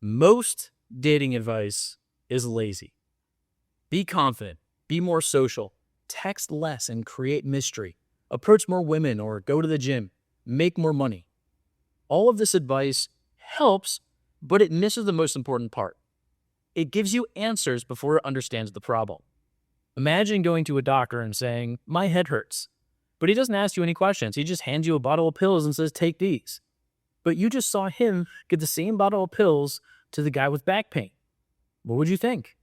Most dating advice is lazy. Be confident, be more social, text less and create mystery, approach more women or go to the gym, make more money. All of this advice helps, but it misses the most important part. It gives you answers before it understands the problem. Imagine going to a doctor and saying, "My head hurts." But he doesn't ask you any questions. He just hands you a bottle of pills and says, "Take these." But you just saw him give the same bottle of pills to the guy with back pain. What would you think?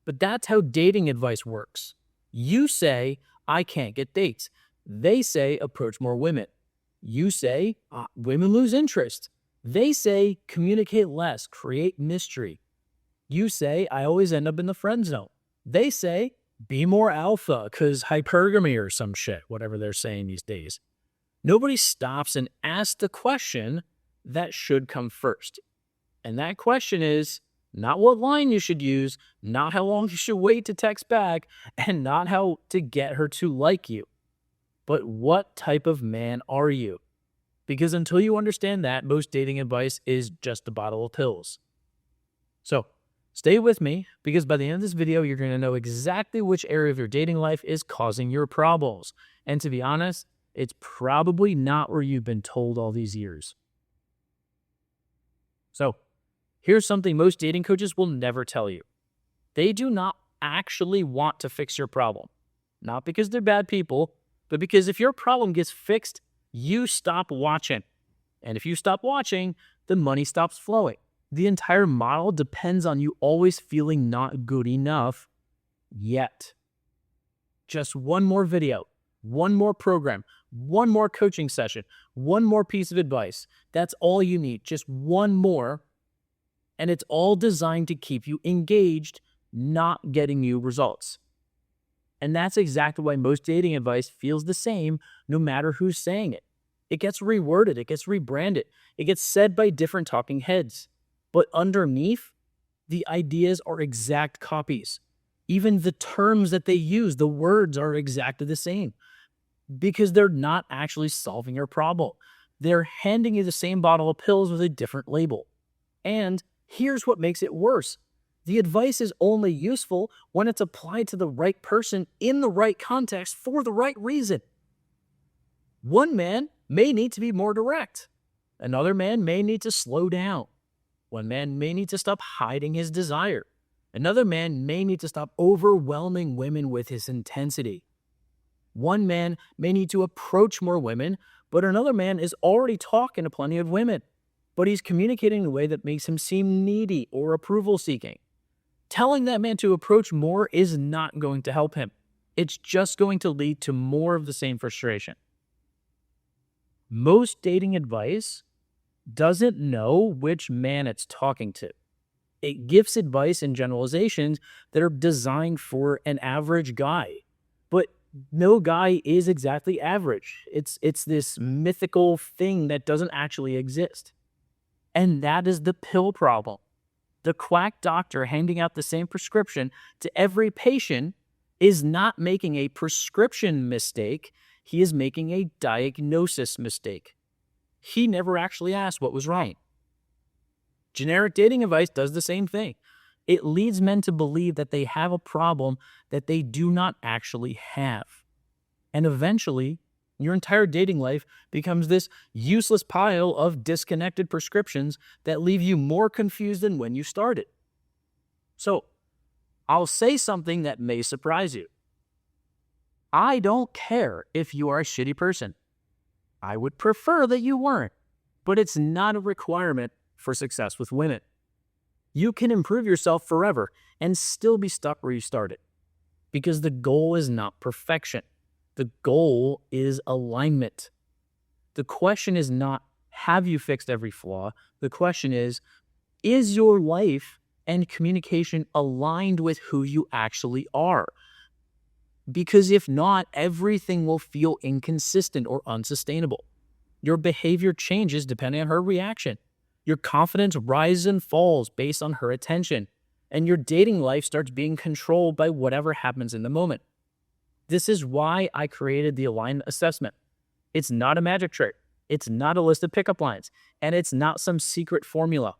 But that's how dating advice works. You say, "I can't get dates." They say, "Approach more women." You say, "Women lose interest." They say, "Communicate less, create mystery." You say, "I always end up in the friend zone." They say, "Be more alpha because hypergamy or some shit," whatever they're saying these days. Nobody stops and asks the question that should come first. And that question is not what line you should use, not how long you should wait to text back, and not how to get her to like you. But what type of man are you? Because until you understand that, most dating advice is just a bottle of pills. So, stay with me, because by the end of this video, you're going to know exactly which area of your dating life is causing your problems. And to be honest, it's probably not where you've been told all these years. So, here's something most dating coaches will never tell you. They do not actually want to fix your problem. Not because they're bad people, but because if your problem gets fixed, you stop watching. And if you stop watching, the money stops flowing. The entire model depends on you always feeling not good enough yet. Just one more video, one more program, one more coaching session, one more piece of advice. That's all you need, just one more. And it's all designed to keep you engaged, not getting you results. And that's exactly why most dating advice feels the same no matter who's saying it. It gets reworded, it gets rebranded, it gets said by different talking heads. But underneath, the ideas are exact copies. Even the terms that they use, the words are exactly the same. Because they're not actually solving your problem. They're handing you the same bottle of pills with a different label. And here's what makes it worse. The advice is only useful when it's applied to the right person in the right context for the right reason. One man may need to be more direct. Another man may need to slow down. One man may need to stop hiding his desire. Another man may need to stop overwhelming women with his intensity. One man may need to approach more women, but another man is already talking to plenty of women, but he's communicating in a way that makes him seem needy or approval-seeking. Telling that man to approach more is not going to help him. It's just going to lead to more of the same frustration. Most dating advice doesn't know which man it's talking to. It gives advice and generalizations that are designed for an average guy. But no guy is exactly average. It's this mythical thing that doesn't actually exist. And that is the pill problem. The quack doctor handing out the same prescription to every patient is not making a prescription mistake. He is making a diagnosis mistake. He never actually asked what was right. Generic dating advice does the same thing. It leads men to believe that they have a problem that they do not actually have. And eventually, your entire dating life becomes this useless pile of disconnected prescriptions that leave you more confused than when you started. So, I'll say something that may surprise you. I don't care if you are a shitty person. I would prefer that you weren't, but it's not a requirement for success with women. You can improve yourself forever and still be stuck where you started, because the goal is not perfection. The goal is alignment. The question is not, have you fixed every flaw? The question is your life and communication aligned with who you actually are? Because if not, everything will feel inconsistent or unsustainable. Your behavior changes depending on her reaction. Your confidence rises and falls based on her attention. And your dating life starts being controlled by whatever happens in the moment. This is why I created the Alignment Assessment. It's not a magic trick. It's not a list of pickup lines. And it's not some secret formula.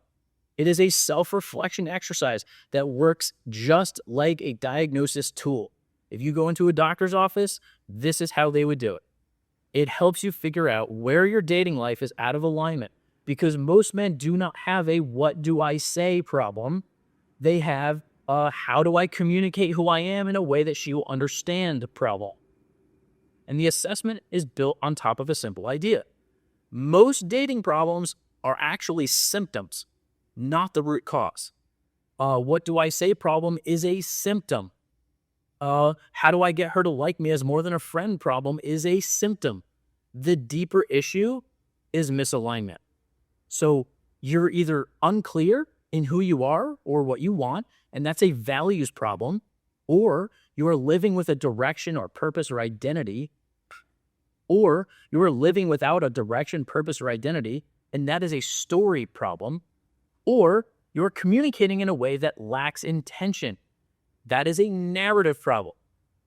It is a self-reflection exercise that works just like a diagnosis tool. If you go into a doctor's office, this is how they would do it. It helps you figure out where your dating life is out of alignment, because most men do not have a "what do I say" problem. They have a "how do I communicate who I am in a way that she will understand" problem. And the assessment is built on top of a simple idea. Most dating problems are actually symptoms, not the root cause. What do I say problem is a symptom. How do I get her to like me as more than a friend problem is a symptom. The deeper issue is misalignment. So you're either unclear in who you are or what you want, and that's a values problem, or you are living with a direction or purpose or identity, or you are living without a direction, purpose, or identity, and that is a story problem, or you're communicating in a way that lacks intention. That is a narrative problem.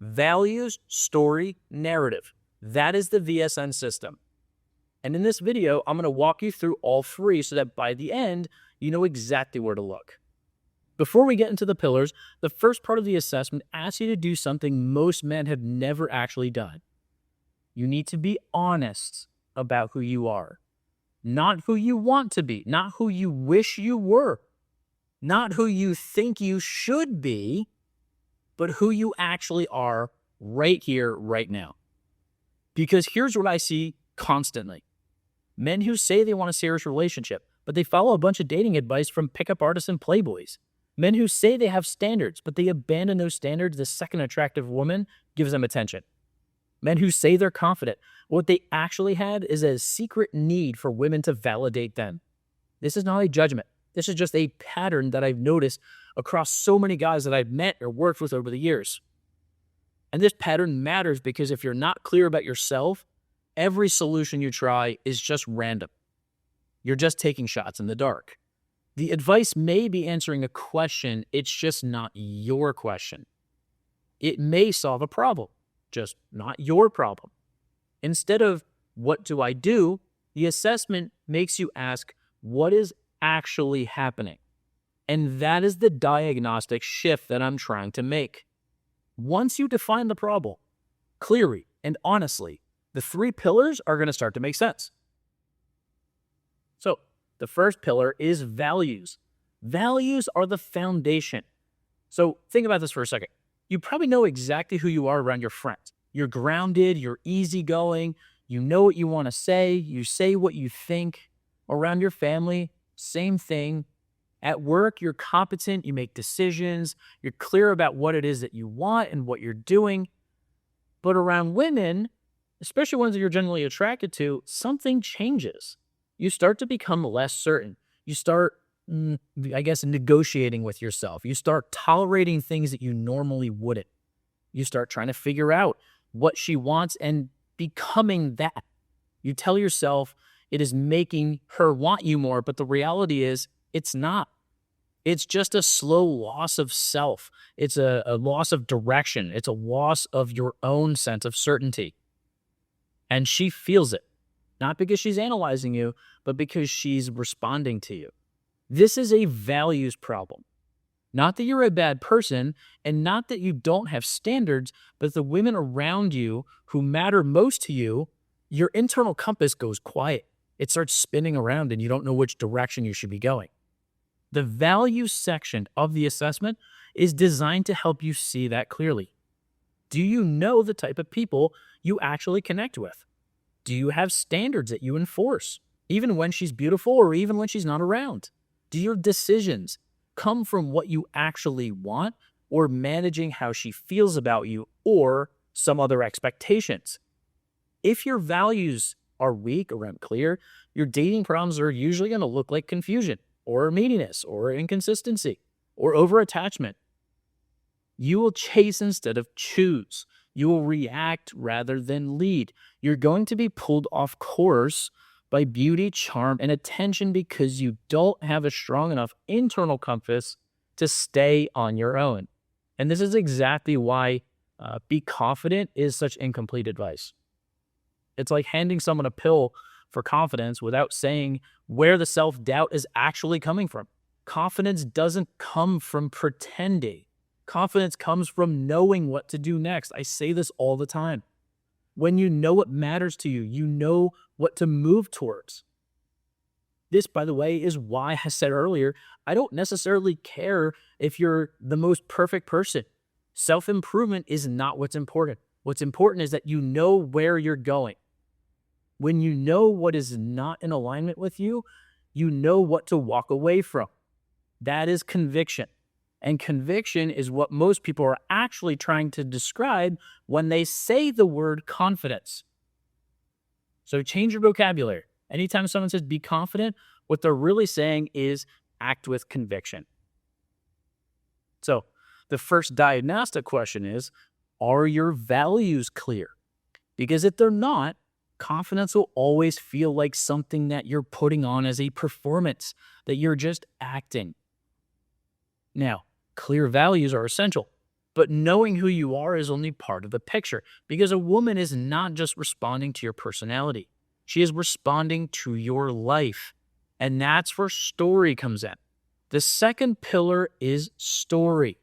Values, story, narrative. That is the VSN system. And in this video, I'm going to walk you through all three so that by the end, you know exactly where to look. Before we get into the pillars, the first part of the assessment asks you to do something most men have never actually done. You need to be honest about who you are. Not who you want to be, not who you wish you were, not who you think you should be, but who you actually are right here, right now. Because here's what I see constantly. Men who say they want a serious relationship, but they follow a bunch of dating advice from pickup artists and playboys. Men who say they have standards, but they abandon those standards the second an attractive woman gives them attention. Men who say they're confident, what they actually had is a secret need for women to validate them. This is not a judgment. This is just a pattern that I've noticed across so many guys that I've met or worked with over the years. And this pattern matters because if you're not clear about yourself, every solution you try is just random. You're just taking shots in the dark. The advice may be answering a question, it's just not your question. It may solve a problem, just not your problem. Instead of "what do I do?" the assessment makes you ask, what is actually happening? And that is the diagnostic shift that I'm trying to make. Once you define the problem clearly and honestly, the three pillars are going to start to make sense. So the first pillar is values. Values are the foundation. So think about this for a second. You probably know exactly who you are around your friends. You're grounded, you're easygoing, you know what you want to say, you say what you think. Around your family, same thing. At work, you're competent, you make decisions, you're clear about what it is that you want and what you're doing. But around women, especially ones that you're generally attracted to, something changes. You start to become less certain. You start, negotiating with yourself. You start tolerating things that you normally wouldn't. You start trying to figure out what she wants and becoming that. You tell yourself it is making her want you more, but the reality is it's not. It's just a slow loss of self. It's a loss of direction. It's a loss of your own sense of certainty. And she feels it, not because she's analyzing you, but because she's responding to you. This is a values problem. Not that you're a bad person and not that you don't have standards, but the women around you who matter most to you, your internal compass goes quiet. It starts spinning around and you don't know which direction you should be going. The values section of the assessment is designed to help you see that clearly. Do you know the type of people you actually connect with? Do you have standards that you enforce, even when she's beautiful or even when she's not around? Do your decisions come from what you actually want or managing how she feels about you or some other expectations? If your values are weak or unclear, your dating problems are usually going to look like confusion or neediness or inconsistency or over-attachment. You will chase instead of choose. You will react rather than lead. You're going to be pulled off course by beauty, charm, and attention because you don't have a strong enough internal compass to stay on your own. And this is exactly why be confident is such incomplete advice. It's like handing someone a pill for confidence without saying where the self-doubt is actually coming from. Confidence doesn't come from pretending. Confidence comes from knowing what to do next. I say this all the time. When you know what matters to you, you know what to move towards. This, by the way, is why I said earlier, I don't necessarily care if you're the most perfect person. Self-improvement is not what's important. What's important is that you know where you're going. When you know what is not in alignment with you, you know what to walk away from. That is conviction. And conviction is what most people are actually trying to describe when they say the word confidence. So change your vocabulary. Anytime someone says be confident, what they're really saying is act with conviction. So the first diagnostic question is, are your values clear? Because if they're not, confidence will always feel like something that you're putting on as a performance, that you're just acting. Now, clear values are essential, but knowing who you are is only part of the picture, because a woman is not just responding to your personality. She is responding to your life, and that's where story comes in. The second pillar is story.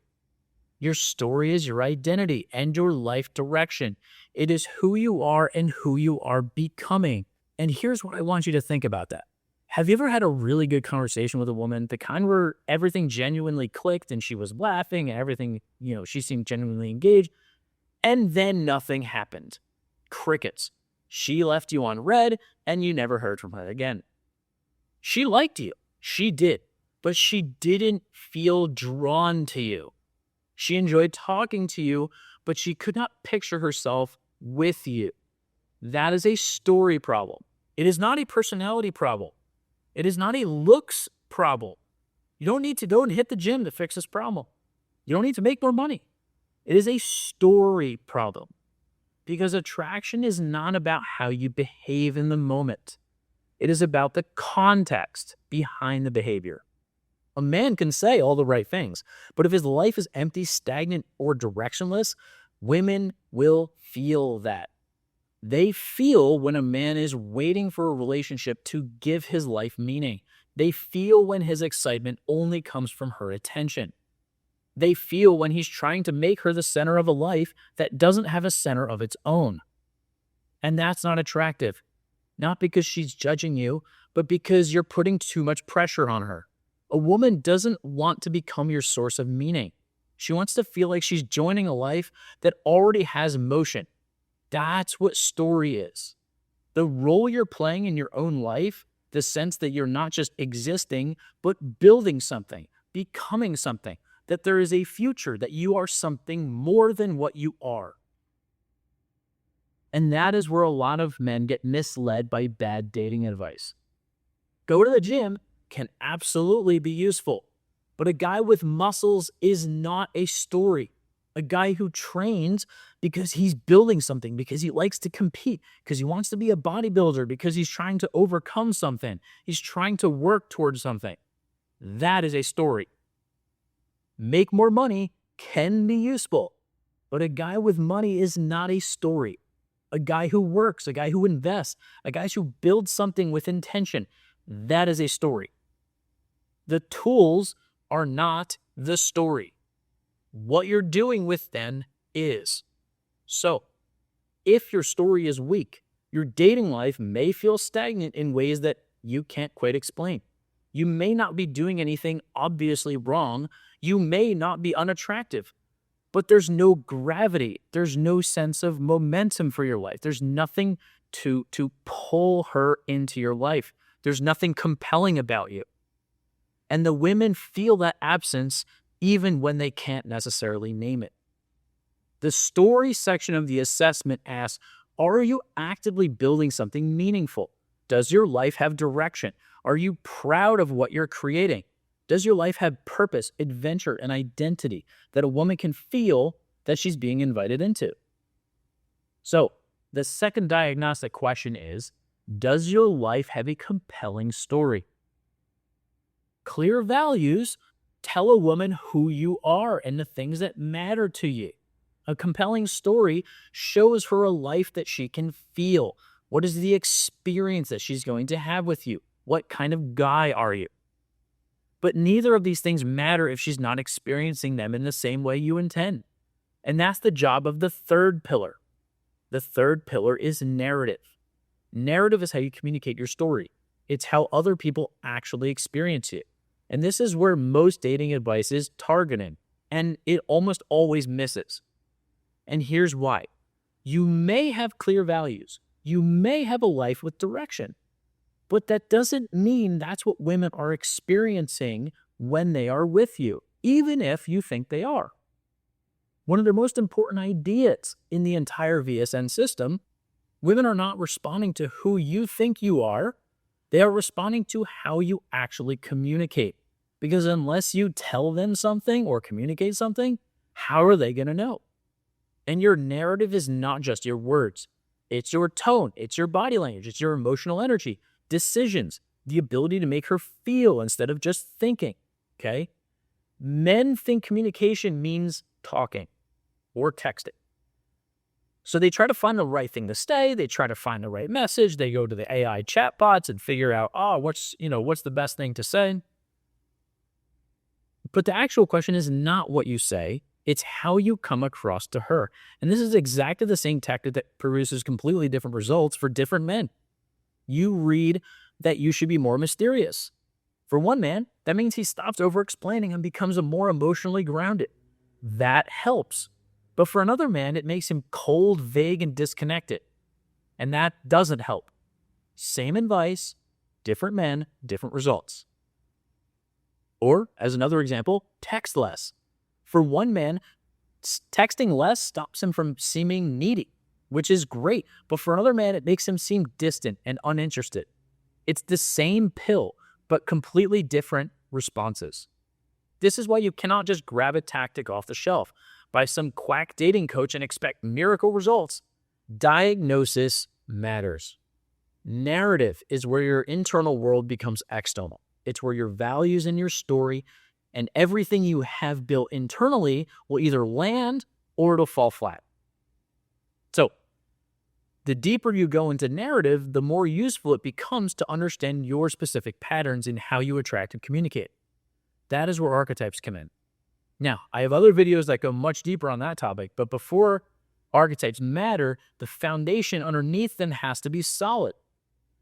Your story is your identity and your life direction. It is who you are and who you are becoming. And here's what I want you to think about that. Have you ever had a really good conversation with a woman, the kind where everything genuinely clicked and she was laughing and everything, she seemed genuinely engaged, and then nothing happened? Crickets. She left you on red and you never heard from her again. She liked you. She did. But she didn't feel drawn to you. She enjoyed talking to you, but she could not picture herself with you. That is a story problem. It is not a personality problem. It is not a looks problem. You don't need to go and hit the gym to fix this problem. You don't need to make more money. It is a story problem. Because attraction is not about how you behave in the moment. It is about the context behind the behavior. A man can say all the right things, but if his life is empty, stagnant, or directionless, women will feel that. They feel when a man is waiting for a relationship to give his life meaning. They feel when his excitement only comes from her attention. They feel when he's trying to make her the center of a life that doesn't have a center of its own. And that's not attractive. Not because she's judging you, but because you're putting too much pressure on her. A woman doesn't want to become your source of meaning. She wants to feel like she's joining a life that already has motion. That's what story is. The role you're playing in your own life, the sense that you're not just existing, but building something, becoming something, that there is a future, that you are something more than what you are. And that is where a lot of men get misled by bad dating advice. Go to the gym can absolutely be useful, but a guy with muscles is not a story. A guy who trains because he's building something, because he likes to compete, because he wants to be a bodybuilder, because he's trying to overcome something, he's trying to work towards something. That is a story. Make more money can be useful, but a guy with money is not a story. A guy who works, a guy who invests, a guy who builds something with intention, that is a story. The tools are not the story. What you're doing with them is. So, if your story is weak, your dating life may feel stagnant in ways that you can't quite explain. You may not be doing anything obviously wrong. You may not be unattractive, but there's no gravity. There's no sense of momentum for your life. There's nothing to pull her into your life. There's nothing compelling about you. And the women feel that absence even when they can't necessarily name it. The story section of the assessment asks, are you actively building something meaningful? Does your life have direction? Are you proud of what you're creating? Does your life have purpose, adventure, and identity that a woman can feel that she's being invited into? So, the second diagnostic question is, does your life have a compelling story? Clear values tell a woman who you are and the things that matter to you. A compelling story shows her a life that she can feel. What is the experience that she's going to have with you? What kind of guy are you? But neither of these things matter if she's not experiencing them in the same way you intend. And that's the job of the third pillar. The third pillar is narrative. Narrative is how you communicate your story. It's how other people actually experience it. And this is where most dating advice is targeted, and it almost always misses. And here's why. You may have clear values. You may have a life with direction. But that doesn't mean that's what women are experiencing when they are with you, even if you think they are. One of the most important ideas in the entire VSN system, women are not responding to who you think you are. They are responding to how you actually communicate. Because unless you tell them something or communicate something, how are they going to know? And your narrative is not just your words. It's your tone. It's your body language. It's your emotional energy, decisions, the ability to make her feel instead of just thinking, okay? Men think communication means talking or texting. So they try to find the right thing to say. They try to find the right message. They go to the AI chatbots and figure out, what's the best thing to say? But the actual question is not what you say. It's how you come across to her. And this is exactly the same tactic that produces completely different results for different men. You read that you should be more mysterious. For one man, that means he stops over-explaining and becomes more emotionally grounded. That helps. But for another man, it makes him cold, vague, and disconnected. And that doesn't help. Same advice, different men, different results. Or, as another example, text less. For one man, texting less stops him from seeming needy, which is great. But for another man, it makes him seem distant and uninterested. It's the same pill, but completely different responses. This is why you cannot just grab a tactic off the shelf by some quack dating coach and expect miracle results. Diagnosis matters. Narrative is where your internal world becomes external. It's where your values and your story and everything you have built internally will either land or it'll fall flat. So, the deeper you go into narrative, the more useful it becomes to understand your specific patterns in how you attract and communicate. That is where archetypes come in. Now, I have other videos that go much deeper on that topic, but before archetypes matter, the foundation underneath them has to be solid.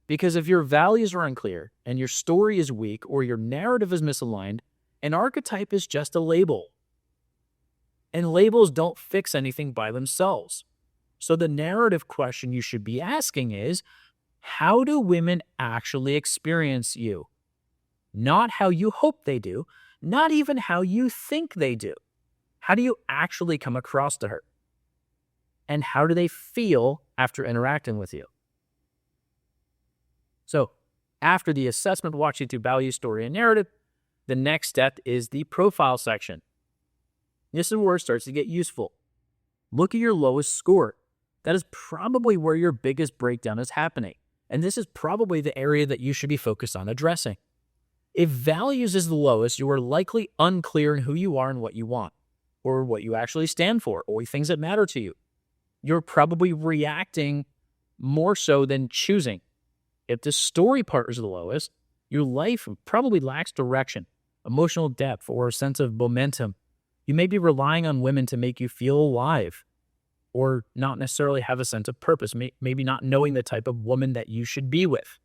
Because if your values are unclear and your story is weak or your narrative is misaligned, an archetype is just a label. And labels don't fix anything by themselves. So the narrative question you should be asking is, how do women actually experience you? Not how you hope they do, not even how you think they do. How do you actually come across to her? And how do they feel after interacting with you? So, after the assessment worksheet to value, story, and narrative, the next step is the profile section. This is where it starts to get useful. Look at your lowest score. That is probably where your biggest breakdown is happening. And this is probably the area that you should be focused on addressing. If values is the lowest, you are likely unclear in who you are and what you want, or what you actually stand for, or things that matter to you. You're probably reacting more so than choosing. If the story part is the lowest, your life probably lacks direction, emotional depth, or a sense of momentum. You may be relying on women to make you feel alive, or not necessarily have a sense of purpose, maybe not knowing the type of woman that you should be with.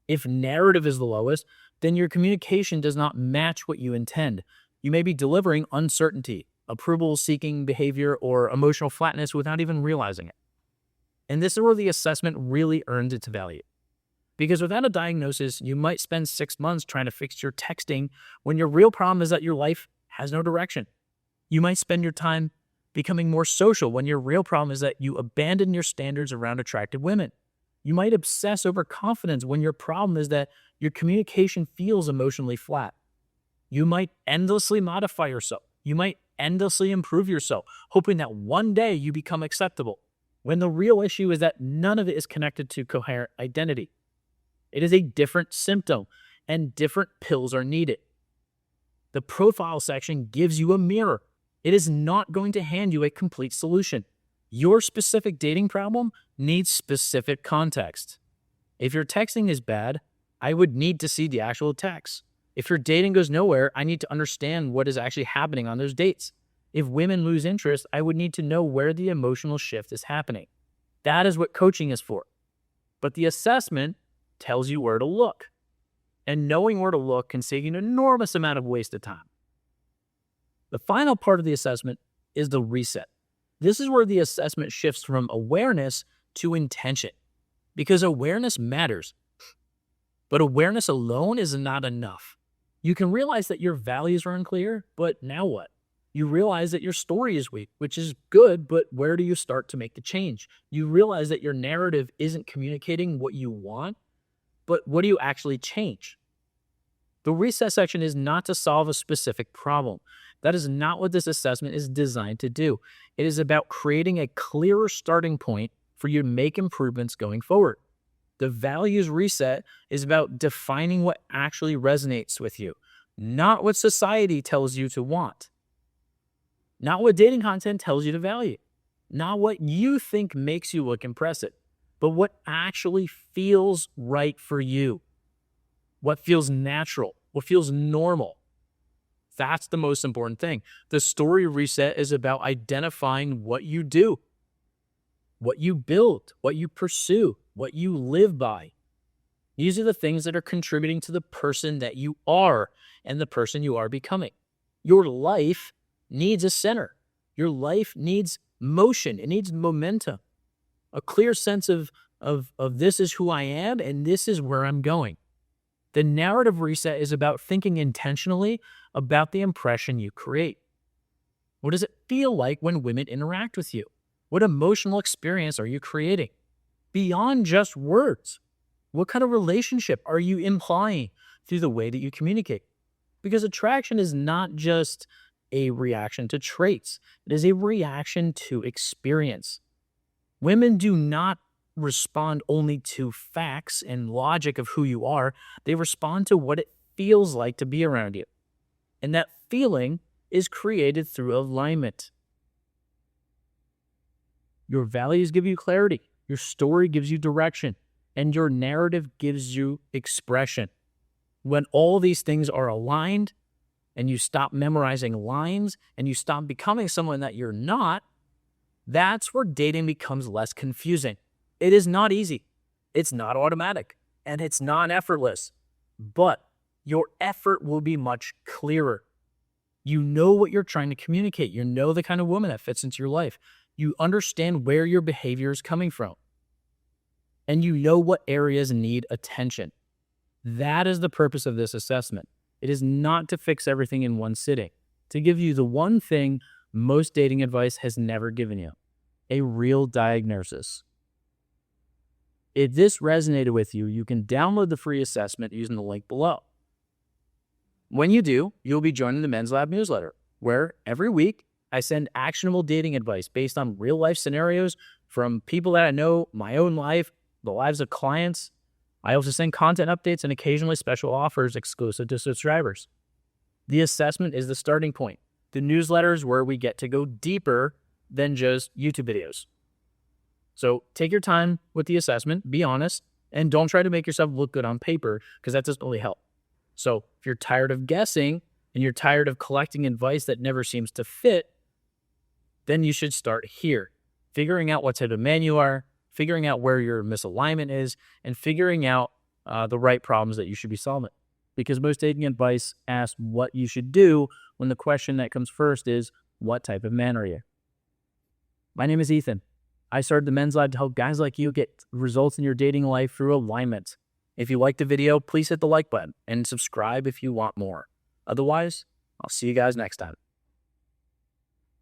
If narrative is the lowest, then your communication does not match what you intend. You may be delivering uncertainty, approval-seeking behavior, or emotional flatness without even realizing it. And this is where the assessment really earns its value. Because without a diagnosis, you might spend 6 months trying to fix your texting when your real problem is that your life has no direction. You might spend your time becoming more social when your real problem is that you abandon your standards around attractive women. You might obsess over confidence when your problem is that your communication feels emotionally flat. You might endlessly modify yourself. You might endlessly improve yourself, hoping that one day you become acceptable, when the real issue is that none of it is connected to coherent identity. It is a different symptom, and different pills are needed. The profile section gives you a mirror. It is not going to hand you a complete solution. Your specific dating problem needs specific context. If your texting is bad, I would need to see the actual text. If your dating goes nowhere, I need to understand what is actually happening on those dates. If women lose interest, I would need to know where the emotional shift is happening. That is what coaching is for. But the assessment tells you where to look. And knowing where to look can save you an enormous amount of wasted time. The final part of the assessment is the reset. This is where the assessment shifts from awareness to intention. Because awareness matters. But awareness alone is not enough. You can realize that your values are unclear, but now what? You realize that your story is weak, which is good, but where do you start to make the change? You realize that your narrative isn't communicating what you want, but what do you actually change? The reset section is not to solve a specific problem. That is not what this assessment is designed to do. It is about creating a clearer starting point for you to make improvements going forward. The values reset is about defining what actually resonates with you, not what society tells you to want, not what dating content tells you to value, not what you think makes you look impressive, but what actually feels right for you, what feels natural, what feels normal. That's the most important thing. The story reset is about identifying what you do, what you build, what you pursue, what you live by. These are the things that are contributing to the person that you are and the person you are becoming. Your life needs a center. Your life needs motion. It needs momentum. A clear sense of this is who I am and this is where I'm going. The narrative reset is about thinking intentionally about the impression you create. What does it feel like when women interact with you? What emotional experience are you creating? Beyond just words, what kind of relationship are you implying through the way that you communicate? Because attraction is not just a reaction to traits. It is a reaction to experience. Women do not respond only to facts and logic of who you are. They respond to what it feels like to be around you. And that feeling is created through alignment. Your values give you clarity. Your story gives you direction. And your narrative gives you expression. When all these things are aligned and you stop memorizing lines and you stop becoming someone that you're not, that's where dating becomes less confusing. It is not easy. It's not automatic. And it's not effortless. But your effort will be much clearer. You know what you're trying to communicate. You know the kind of woman that fits into your life. You understand where your behavior is coming from. And you know what areas need attention. That is the purpose of this assessment. It is not to fix everything in one sitting. To give you the one thing most dating advice has never given you. A real diagnosis. If this resonated with you, you can download the free assessment using the link below. When you do, you'll be joining the Men's Lab newsletter, where every week I send actionable dating advice based on real-life scenarios from people that I know, my own life, the lives of clients. I also send content updates and occasionally special offers exclusive to subscribers. The assessment is the starting point. The newsletter is where we get to go deeper than just YouTube videos. So take your time with the assessment, be honest, and don't try to make yourself look good on paper because that doesn't really help. So if you're tired of guessing and you're tired of collecting advice that never seems to fit, then you should start here, figuring out what type of man you are, figuring out where your misalignment is, and figuring out the right problems that you should be solving. Because most dating advice asks what you should do when the question that comes first is, what type of man are you? My name is Ethan. I started the Men's Lab to help guys like you get results in your dating life through alignment. If you liked the video, please hit the like button and subscribe if you want more. Otherwise, I'll see you guys next time.